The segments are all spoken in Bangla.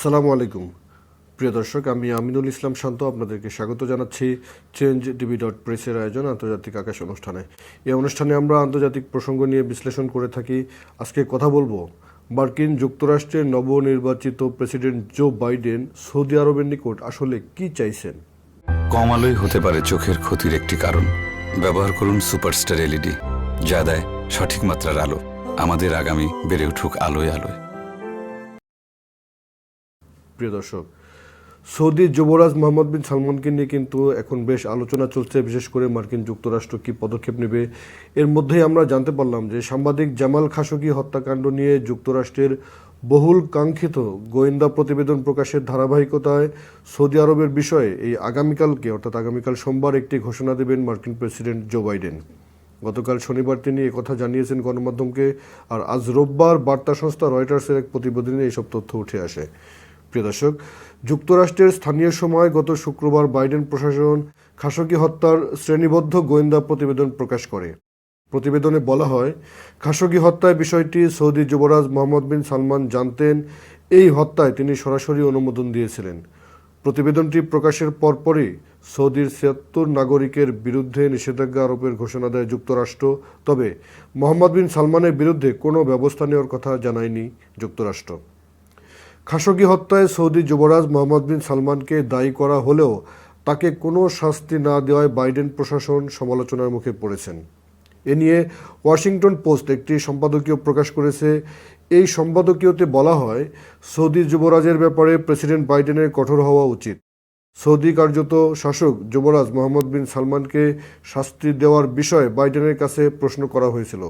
আসসালামু আলাইকুম প্রিয় দর্শক, আমি আমিনুল ইসলাম শান্ত আপনাদেরকে স্বাগত জানাচ্ছি চেঞ্জ টিভি.প্রেসের আয়োজন আন্তর্জাতিক আকাশ অনুষ্ঠানে। এই অনুষ্ঠানে আমরা আন্তর্জাতিক প্রসঙ্গ নিয়ে বিশ্লেষণ করে থাকি। আজকে কথা বলবো মার্কিন যুক্তরাষ্ট্রের নবনির্বাচিত প্রেসিডেন্ট জো বাইডেন সৌদি আরবের নিকট আসলে কি চাইছেন। কম আলোই হতে পারে চোখের ক্ষতির একটি কারণ। ব্যবহার করুন সুপারস্টার এলইডি, যা দেয় সঠিক মাত্রার আলো। আমাদের আগামী বেড়ে উঠুক আলোয় আলোয়। প্রিয় দর্শক, সৌদি যুবরাজ মোহাম্মদ বিন সালমানকে নিয়ে কিন্তু এখন বেশ আলোচনা চলছে, বিশেষ করে মার্কিন যুক্তরাষ্ট্র কী পদক্ষেপ নেবে। এর মধ্যেই আমরা জানতে পারলাম যে সাংবাদিক জামাল খাশোগি হত্যাকাণ্ড নিয়ে যুক্তরাষ্ট্রের বহুল কাঙ্ক্ষিত গোয়েন্দা প্রতিবেদন প্রকাশের ধারাবাহিকতায় সৌদি আরবের বিষয়ে এই আগামীকালকে অর্থাৎ আগামীকাল সোমবার একটি ঘোষণা দেবেন মার্কিন প্রেসিডেন্ট জো বাইডেন। গতকাল শনিবার তিনি একথা জানিয়েছেন গণমাধ্যমকে, আর আজ রোববার বার্তা সংস্থা রয়টার্সের এক প্রতিবেদনে এইসব তথ্য উঠে আসে। প্রিয় দর্শক, যুক্তরাষ্ট্রের স্থানীয় সময় গত শুক্রবার বাইডেন প্রশাসন খাশোগি হত্যার শ্রেণীবদ্ধ গোয়েন্দা প্রতিবেদন প্রকাশ করে। প্রতিবেদনে বলা হয়, খাশোগি হত্যায় বিষয়টি সৌদি যুবরাজ মোহাম্মদ বিন সালমান জানতেন। এই হত্যায় তিনি সরাসরি অনুমোদন দিয়েছিলেন। প্রতিবেদনটি প্রকাশের পরপরই সৌদির ৭৬ নাগরিকের বিরুদ্ধে নিষেধাজ্ঞা আরোপের ঘোষণা দেয় যুক্তরাষ্ট্র। তবে মোহাম্মদ বিন সালমানের বিরুদ্ধে কোনো ব্যবস্থা নেওয়ার কথা জানায়নি যুক্তরাষ্ট্র। খাশোগি হত্যায় সৌদি যুবরাজ মোহাম্মদ বিন সালমানকে দায়ী করা হলেও তাকে কোনো শাস্তি না দেওয়ায় বাইডেন প্রশাসন সমালোচনার মুখে পড়েছেন। এ নিয়ে ওয়াশিংটন পোস্ট একটি সম্পাদকীয় প্রকাশ করেছে। এই সম্পাদকীয়তে বলা হয়, সৌদি যুবরাজের ব্যাপারে প্রেসিডেন্ট বাইডেনের কঠোর হওয়া উচিত। সৌদি কার্যত শাসক যুবরাজ মোহাম্মদ বিন সালমানকে শাস্তি দেওয়ার বিষয়ে বাইডেনের কাছে প্রশ্ন করা হয়েছিল।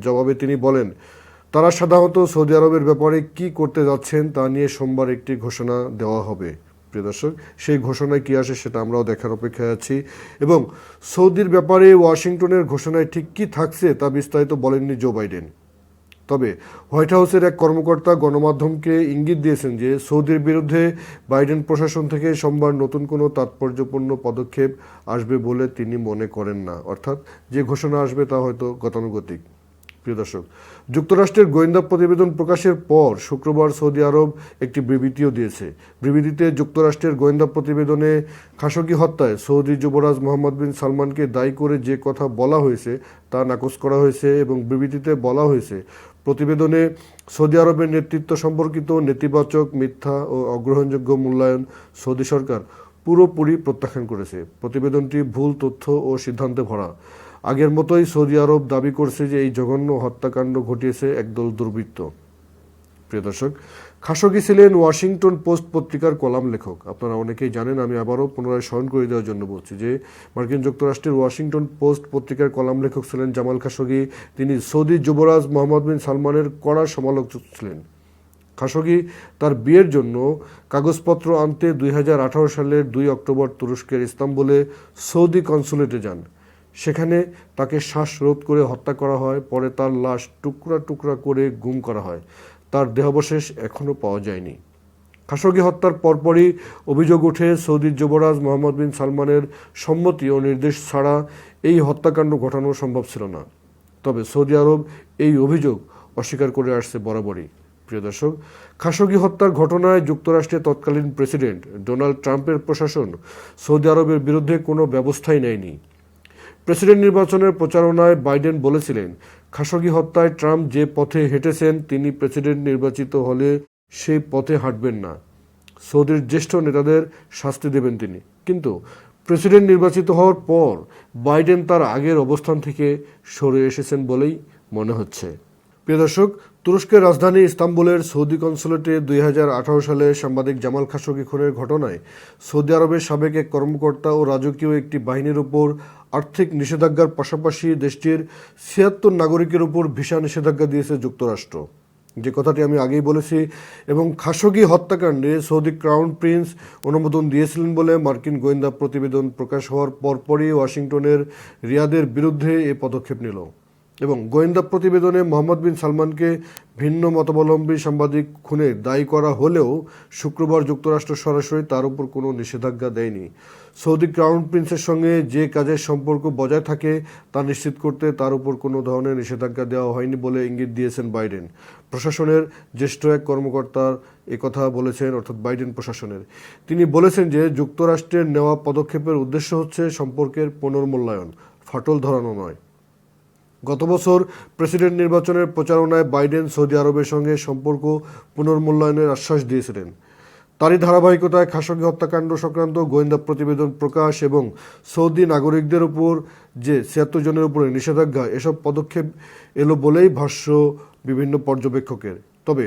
জবাবে তিনি বলেন, তারা সাধারণত সৌদি আরবের ব্যাপারে কি করতে যাচ্ছেন তা নিয়ে সোমবার একটি ঘোষণা দেওয়া হবে। প্রিয় দর্শক, সেই ঘোষণায় কি আসে সেটা আমরাও দেখার অপেক্ষায় আছি। এবং সৌদির ব্যাপারে ওয়াশিংটনের ঘোষণায় ঠিক কি থাকছে তা বিস্তারিত বলেননি জো বাইডেন। তবে হোয়াইট হাউসের এক কর্মকর্তা গণমাধ্যমকে ইঙ্গিত দিয়েছেন যে সৌদির বিরুদ্ধে বাইডেন প্রশাসন থেকে সোমবার নতুন কোনো তাৎপর্যপূর্ণ পদক্ষেপ আসবে বলে তিনি মনে করেন না। অর্থাৎ যে ঘোষণা আসবে তা হয়তো গতানুগতিক। প্রিয় দর্শক, যুক্তরাষ্ট্রের গোয়েন্দা প্রতিবেদন প্রকাশের পর শুক্রবার সৌদি আরব একটি বিবৃতিও দিয়েছে। বিবৃতিতে যুক্তরাষ্ট্রের গোয়েন্দা প্রতিবেদনে খাশোগি হত্যায় সৌদি যুবরাজ মোহাম্মদ বিন সালমানকে দায়ী করে যে কথা বলা হয়েছে তা নাকচ করা হয়েছে এবং বিবৃতিতে বলা হয়েছে, প্রতিবেদনে সৌদি আরবের নেতৃত্ব সম্পর্কিত নেতিবাচক, মিথ্যা ও অগ্রহণযোগ্য মূল্যায়ন সৌদি সরকার পুরোপুরি প্রত্যাখ্যান করেছে। প্রতিবেদনটি ভুল তথ্য ও সিদ্ধান্তে ভরা। আগের মতোই সৌদি আরব দাবি করছে যে এই জঘন্য হত্যাকাণ্ড ঘটিয়েছে একদল দুর্বৃত্ত। প্রিয় দর্শক, খাশোগি ছিলেন ওয়াশিংটন পোস্ট পত্রিকার কলাম লেখক। আপনারা অনেকেই জানেন, আমি আবারও পুনরায় স্মরণ করে দেওয়ার জন্য বলছি যে মার্কিন যুক্তরাষ্ট্রের ওয়াশিংটন পোস্ট পত্রিকার কলাম লেখক ছিলেন জামাল খাশোগি। তিনি সৌদি যুবরাজ মোহাম্মদ বিন সালমানের কড়া সমালোচক ছিলেন। খাশোগি তার বিয়ের জন্য কাগজপত্র আনতে ২০১৮ সালের ২ অক্টোবর তুরস্কের ইস্তাম্বুলে সৌদি কনসুলেটে যান। সেখানে তাকে শ্বাসরোধ করে হত্যা করা হয়। পরে তার লাশ টুকরা টুকরা করে গুম করা হয়। তার দেহাবশেষ এখনও পাওয়া যায়নি। খাশোগি হত্যার পরপরই অভিযোগ ওঠে, সৌদি যুবরাজ মোহাম্মদ বিন সালমানের সম্মতি ও নির্দেশ ছাড়া এই হত্যাকাণ্ড ঘটানো সম্ভব ছিল না। তবে সৌদি আরব এই অভিযোগ অস্বীকার করে আসছে বরাবরই। প্রিয় দর্শক, খাশোগি হত্যার ঘটনায় যুক্তরাষ্ট্রের তৎকালীন প্রেসিডেন্ট ডোনাল্ড ট্রাম্পের প্রশাসন সৌদি আরবের বিরুদ্ধে কোনো ব্যবস্থাই নেয়নি। প্রেসিডেন্ট নির্বাচনের প্রচারণায় বাইডেন বলেছিলেন, খাশোগি হত্যায় ট্রাম্প যে পথে হেঁটেছেন তিনি প্রেসিডেন্ট নির্বাচিত হলে সেই পথে হাঁটবেন না। সৌদির জ্যেষ্ঠ নেতাদের শাস্তি দেবেন তিনি। কিন্তু প্রেসিডেন্ট নির্বাচিত হওয়ার পর বাইডেন তার আগের অবস্থান থেকে সরে এসেছেন বলেই মনে হচ্ছে। প্রিয় দর্শক, তুরস্কের রাজধানী ইস্তাম্বুলের সৌদি কনসুলেটে ২০১৮ সালে সাংবাদিক জামাল খাশোগি খুনের ঘটনায় সৌদি আরবের সাবেক এক কর্মকর্তা ও রাজকীয় একটি বাহিনীর উপর আর্থিক নিষেধাজ্ঞার পাশাপাশি দেশটির ৭৬ নাগরিকের উপর ভিসা নিষেধাজ্ঞা দিয়েছে যুক্তরাষ্ট্র, যে কথাটি আমি আগেই বলেছি। এবং খাশোগি হত্যাকাণ্ডে সৌদি ক্রাউন প্রিন্স অনুমোদন দিয়েছিলেন বলে মার্কিন গোয়েন্দা প্রতিবেদন প্রকাশ হওয়ার পরপরই ওয়াশিংটনের রিয়াদের বিরুদ্ধে এ পদক্ষেপ নিল। এবং গোয়েন্দা প্রতিবেদনে মোহাম্মদ বিন সালমানকে ভিন্ন মতাবলম্বী সাংবাদিক খুনে দায়ী করা হলেও শুক্রবার যুক্তরাষ্ট্র সরাসরি তার উপর কোনো নিষেধাজ্ঞা দেয়নি। সৌদি ক্রাউন প্রিন্সের সঙ্গে যে কাজের সম্পর্ক বজায় থাকে তা নিশ্চিত করতে তার উপর কোনো ধরনের নিষেধাজ্ঞা দেওয়া হয়নি বলে ইঙ্গিত দিয়েছেন বাইডেন প্রশাসনের জ্যেষ্ঠ এক কর্মকর্তার একথা বলেছেন, অর্থাৎ বাইডেন প্রশাসনের। তিনি বলেছেন যে যুক্তরাষ্ট্রের নেওয়া পদক্ষেপের উদ্দেশ্য হচ্ছে সম্পর্কের পুনর্মূল্যায়ন, ফাটল ধরানো নয়। গত বছর প্রেসিডেন্ট নির্বাচনের প্রচারণায় বাইডেন সৌদি আরবের সঙ্গে সম্পর্ক পুনর্মূল্যায়নের আশ্বাস দিয়েছিলেন। তারই ধারাবাহিকতায় খাশোগি হত্যাকাণ্ড সংক্রান্ত গোয়েন্দা প্রতিবেদন প্রকাশ এবং সৌদি নাগরিকদের উপর যে ৭৬ জনের উপরে নিষেধাজ্ঞা, এসব পদক্ষেপ এলো বলেই ভাষ্য বিভিন্ন পর্যবেক্ষকের। তবে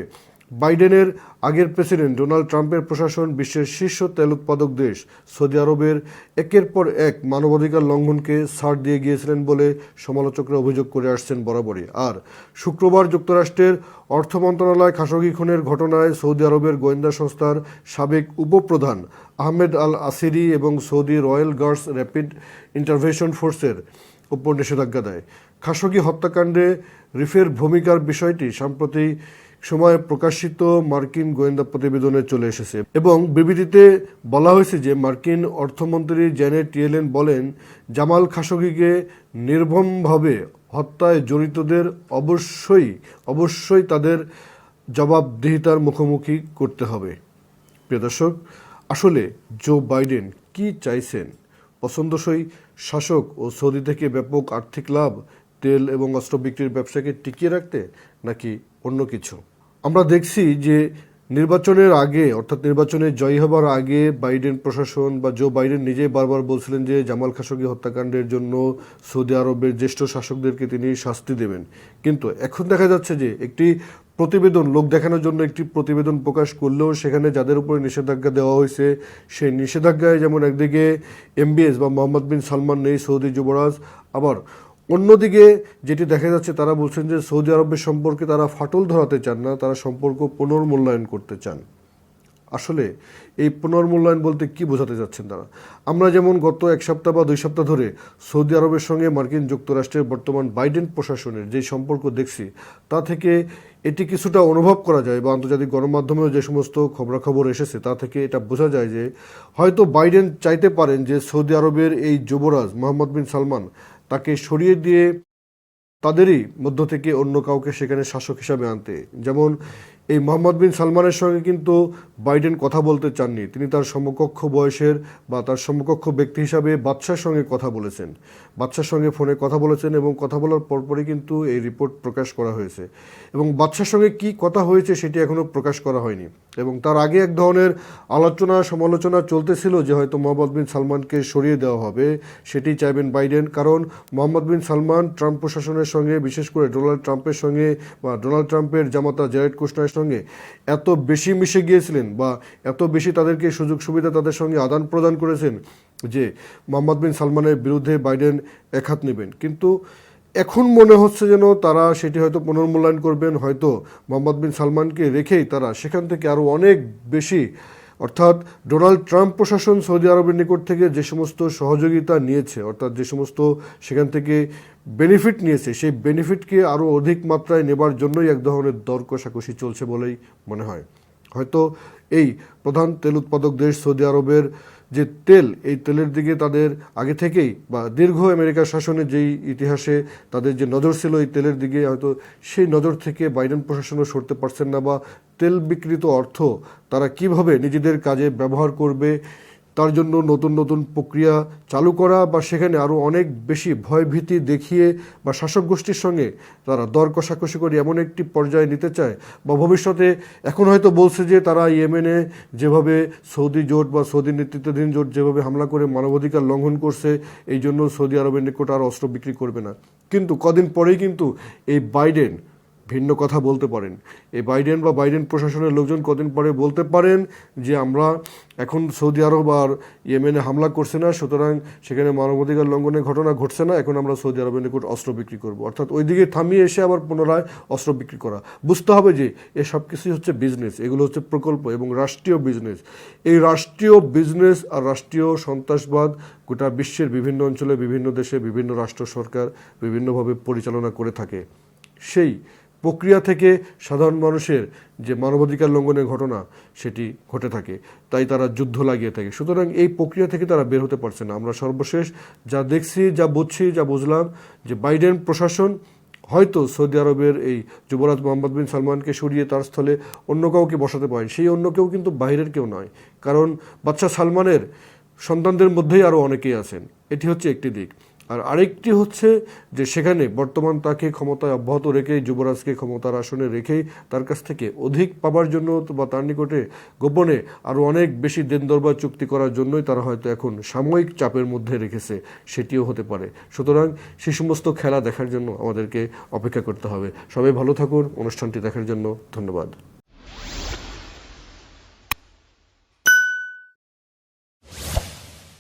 বাইডেনের আগের প্রেসিডেন্ট ডোনাল্ড ট্রাম্পের প্রশাসন বিশ্বের শীর্ষ তেল উৎপাদক দেশ সৌদি আরবের একের পর এক মানবাধিকার লঙ্ঘনকে ছাড় দিয়ে গিয়েছিলেন বলে সমালোচকরা অভিযোগ করে আসছেন বরাবরই। আর শুক্রবার যুক্তরাষ্ট্রের অর্থ মন্ত্রণালয় খাশোগি খুনের ঘটনায় সৌদি আরবের গোয়েন্দা সংস্থার সাবেক উপপ্রধান আহমেদ আল আসিরি এবং Saudi royal guards rapid intervention ফোর্সের উপর নিষেধাজ্ঞা দেয়। খাশোগি হত্যাকাণ্ডে রিফের ভূমিকার বিষয়টি সাম্প্রতিক সময়ে প্রকাশিত মার্কিন গোয়েন্দা প্রতিবেদনে চলে এসেছে এবং বিবৃতিতে বলা হয়েছে যে মার্কিন অর্থমন্ত্রী জ্যানেট ইয়েলেন বলেন, জামাল খাশোগিকে নির্মমভাবে হত্যায় জড়িতদের অবশ্যই তাদের জবাবদিহিতার মুখোমুখি করতে হবে। প্রিয় দর্শক, আসলে জো বাইডেন কি চাইছেন? পছন্দসই শাসক ও সৌদি থেকে ব্যাপক আর্থিক লাভ, তেল এবং অস্ত্র বিক্রির ব্যবসাকে টিকিয়ে রাখতে, নাকি অন্য কিছু? আমরা দেখছি যে নির্বাচনের আগে, অর্থাৎ নির্বাচনে জয়ী হবার আগে বাইডেন প্রশাসন বা জো বাইডেন নিজেই বারবার বলছিলেন যে জামাল খাশোগি হত্যাকাণ্ডের জন্য সৌদি আরবের জ্যেষ্ঠ শাসকদেরকে তিনি শাস্তি দেবেন। কিন্তু এখন দেখা যাচ্ছে যে একটি প্রতিবেদন, লোক দেখানোর জন্য একটি প্রতিবেদন প্রকাশ করলেও সেখানে যাদের উপরে নিষেধাজ্ঞা দেওয়া হয়েছে সেই নিষেধাজ্ঞায় যেমন একদিকে এমবিএস বা মোহাম্মদ বিন সালমান নেই, সৌদি যুবরাজ, আবার অন্যদিকে যেটি দেখা যাচ্ছে তারা বলছেন যে সৌদি আরবের সম্পর্কে তারা ফাটল ধরাতে চান না, তারা সম্পর্ক পুনর্মূল্যায়ন করতে চান। আসলে এই পুনর্মূল্যায়ন বলতে কি বোঝাতে যাচ্ছেন তারা? আমরা যেমন গত এক সপ্তাহ বা ২ সপ্তাহ ধরে সৌদি আরবের সঙ্গে মার্কিন যুক্তরাষ্ট্রের বর্তমান বাইডেন প্রশাসনের যে সম্পর্ক দেখছি, তা থেকে এটি কিছুটা অনুভব করা যায় বা আন্তর্জাতিক গণমাধ্যমেও যে সমস্ত খবরাখবর এসেছে তা থেকে এটা বোঝা যায় যে হয়তো বাইডেন চাইতে পারেন যে সৌদি আরবের এই যুবরাজ মোহাম্মদ বিন সালমান তাকে সরিয়ে দিয়ে তাদেরই মধ্য থেকে অন্য কাউকে সেখানে শাসক হিসাবে আনতে। যেমন এই মোহাম্মদ বিন সালমানের সঙ্গে কিন্তু বাইডেন কথা বলতে চাননি, তিনি তার সমকক্ষ বয়সের বা তার সমকক্ষ ব্যক্তি হিসাবে বাদশার সঙ্গে কথা বলেছেন, বাদশার সঙ্গে ফোনে কথা বলেছেন এবং কথা বলার পরপরই কিন্তু এই রিপোর্ট প্রকাশ করা হয়েছে এবং বাদশার সঙ্গে কি কথা হয়েছে সেটি এখনও প্রকাশ করা হয়নি। এবং তার আগে এক ধরনের আলোচনা সমালোচনা চলতেছিল যে হয়তো মোহাম্মদ বিন সালমানকে সরিয়ে দেওয়া হবে, সেটি চাইবেন বাইডেন। কারণ মোহাম্মদ বিন সালমান ট্রাম্প প্রশাসনের সঙ্গে, বিশেষ করে ডোনাল্ড ট্রাম্পের সঙ্গে বা ডোনাল্ড ট্রাম্পের জামাতা জ্যারেড কুশনারের সঙ্গে এত বেশি মিশে গিয়েছিলেন বা এত বেশি তাদেরকে সুযোগ সুবিধা তাদের সঙ্গে আদান প্রদান করেছেন যে মোহাম্মদ বিন সালমানের বিরুদ্ধে বাইডেন একহাত নেবেন। কিন্তু এখন মনে হচ্ছে যেন তারা সেটি হয়তো পুনর্মূল্যায়ন করবেন, হয়তো মোহাম্মদ বিন সালমানকে রেখেই তারা সেখান থেকে আরও অনেক বেশি, অর্থাৎ ডোনাল্ড ট্রাম্প প্রশাসন সৌদি আরবের নিকট থেকে যে সমস্ত সহযোগিতা নিয়েছে, অর্থাৎ যে সমস্ত সেখান থেকে বেনিফিট নিয়েছে, সেই বেনিফিটকে আরও অধিক মাত্রায় নেবার জন্যই এক ধরনের দর কষাকষি চলছে বলেই মনে হয়। হয়তো এই প্রধান তেল উৎপাদক দেশ সৌদি আরবের যে তেল, এই তেলের দিকে তাদের আগে থেকেই বা দীর্ঘ আমেরিকার শাসনের যেই ইতিহাসে তাদের যে নজর ছিল এই তেলের দিকে, হয়তো সেই নজর থেকে বাইডেন প্রশাসনও সরতে পারছেন না বা তেল বিক্রিত অর্থ তারা কিভাবে নিজেদের কাজে ব্যবহার করবে তার জন্য নতুন নতুন প্রক্রিয়া চালু করা বা সেখানে আরও অনেক বেশি ভয়ভীতি দেখিয়ে বা শাসক গোষ্ঠীর সঙ্গে তারা দর কষাকষি করে এমন একটি পর্যায়ে নিতে চায় বা ভবিষ্যতে এখন হয়তো বলছে যে তারা ইয়েমেনে যেভাবে সৌদি জোট বা সৌদি নেতৃত্বাধীন জোট যেভাবে হামলা করে মানবাধিকার লঙ্ঘন করছে, এই জন্য সৌদি আরবের নিকট আর অস্ত্র বিক্রি করবে না। কিন্তু কদিন পরেই কিন্তু এই বাইডেন ভিন্ন কথা বলতে পারেন। এই বাইডেন বা বাইডেন প্রশাসনের লোকজন কদিন পরে বলতে পারেন যে আমরা এখন সৌদি আরব আর ইয়েমেনে হামলা করছে না, সুতরাং সেখানে মানবাধিকার লঙ্ঘনের ঘটনা ঘটছে না, এখন আমরা সৌদি আরবের নিকট অস্ত্র বিক্রি করব। অর্থাৎ ওইদিকে থামিয়ে এসে আবার পুনরায় অস্ত্র বিক্রি করা। বুঝতে হবে যে এ সব কিছুই হচ্ছে বিজনেস, এগুলো হচ্ছে প্রকল্প এবং রাষ্ট্রীয় বিজনেস। এই রাষ্ট্রীয় বিজনেস আর রাষ্ট্রীয় সন্ত্রাসবাদ গোটা বিশ্বের বিভিন্ন অঞ্চলে, বিভিন্ন দেশে, বিভিন্ন রাষ্ট্র সরকার বিভিন্নভাবে পরিচালনা করে থাকে। সেই প্রক্রিয়া থেকে সাধারণ মানুষের যে মানবাধিকার লঙ্ঘনের ঘটনা সেটি ঘটে থাকে, তাই তারা যুদ্ধ লাগিয়ে থাকে। সুতরাং এই প্রক্রিয়া থেকে তারা বের হতে পারছে না। আমরা সর্বশেষ যা দেখছি, যা বুঝছি, যা বুঝলাম যে বাইডেন প্রশাসন হয়তো সৌদি আরবের এই যুবরাজ মোহাম্মদ বিন সালমানকে সরিয়ে তার স্থলে অন্য কাউকে বসাতে পারেন। সেই অন্য কেউ কিন্তু বাইরের কেউ নয়, কারণ বাদশাহ সালমানের সন্তানদের মধ্যেই আরও অনেকেই আছেন। এটি হচ্ছে একটি দিক। আর আরেকটি হচ্ছে যে সেখানে বর্তমান তাকে ক্ষমতায় অব্যাহত রেখেই, যুবরাজকে ক্ষমতার আসনে রেখেই তার কাছ থেকে অধিক পাবার জন্য বা তার নিকটে গোপনে আরও অনেক বেশি দেন দরবার চুক্তি করার জন্যই তারা হয়তো এখন সাময়িক চাপের মধ্যে রেখেছে, সেটিও হতে পারে। সুতরাং সেই সমস্ত খেলা দেখার জন্য আমাদেরকে অপেক্ষা করতে হবে। সবাই ভালো থাকুন। অনুষ্ঠানটি দেখার জন্য ধন্যবাদ।